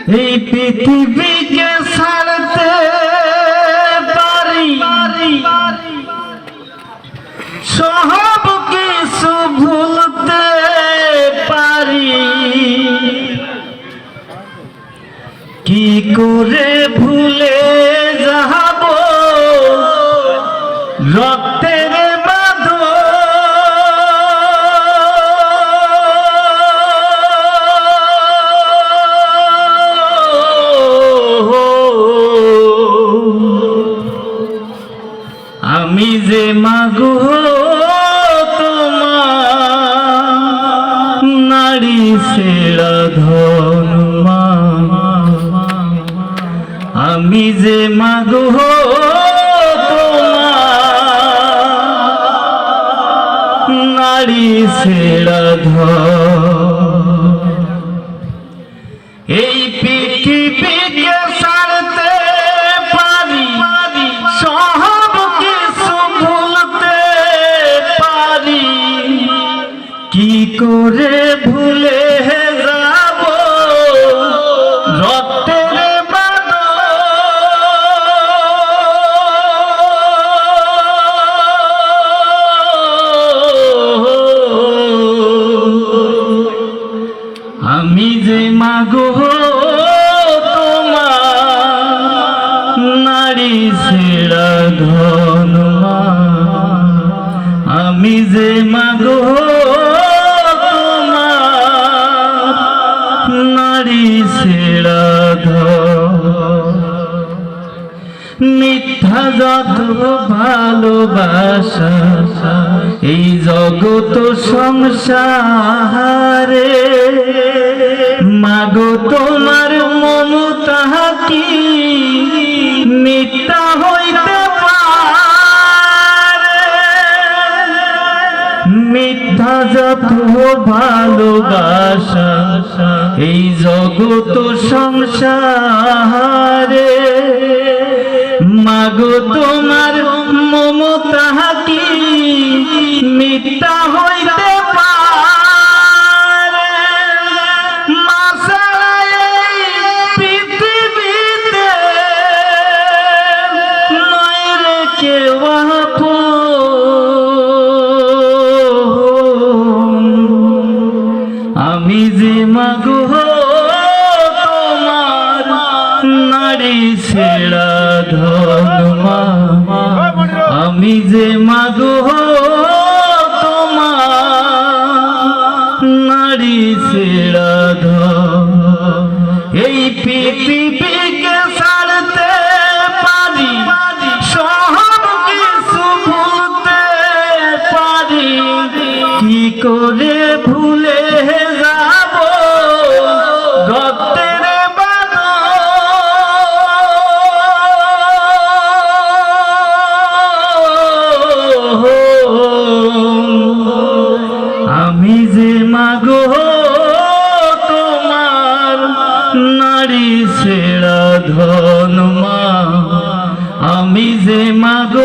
এই পৃথিবীকে ছাড়তে পারি, সব কিছু ভুলতে পারি, কি করে ভুলে যাব রক্তের বাঁধন। আমি যে মাগো তোমার নারী ছেড়া ধন মা, আমি যে মাগো তোমার নারী ছেড়া ধন। এই পৃথিবীকে ছাড়তে পারি, সব কিছু ভুলতে পারি, কি করে ভুলে যাব রক্তের বাঁধন। আমি যে মাগো তোমার নারী ছেড়া ধন মা, আমি যে মাগো তোমার নারী ছেড়া ধন। মিথ্যা যত ভালোবাসা এই জগত সংসারে, মাগো তোমার মমতা কি মিথ্যা হইতে পারে। মিথ্যা যত ভালোবাসা এই জগত সংসারে, মাগো তোমার মমতা কি মিথ্যা হইতে পারে। মা ছাড়া এই পৃথিবীতে নয় রে কেউ আপন। আমি যে মাগো তোমার নারী ছেড়া ধন মা, আমি যে মাগো তোমার নারী ছেড়া ধন। এই পৃথিবীকে ছাড়তে পারি, সব কিছু ভুলতে পারি, কি করে ভুলে যাব রক্তের বাঁধন। আমি যে মাগো তোমার নারী ছেড়া ধন মা, আমি যে মাগো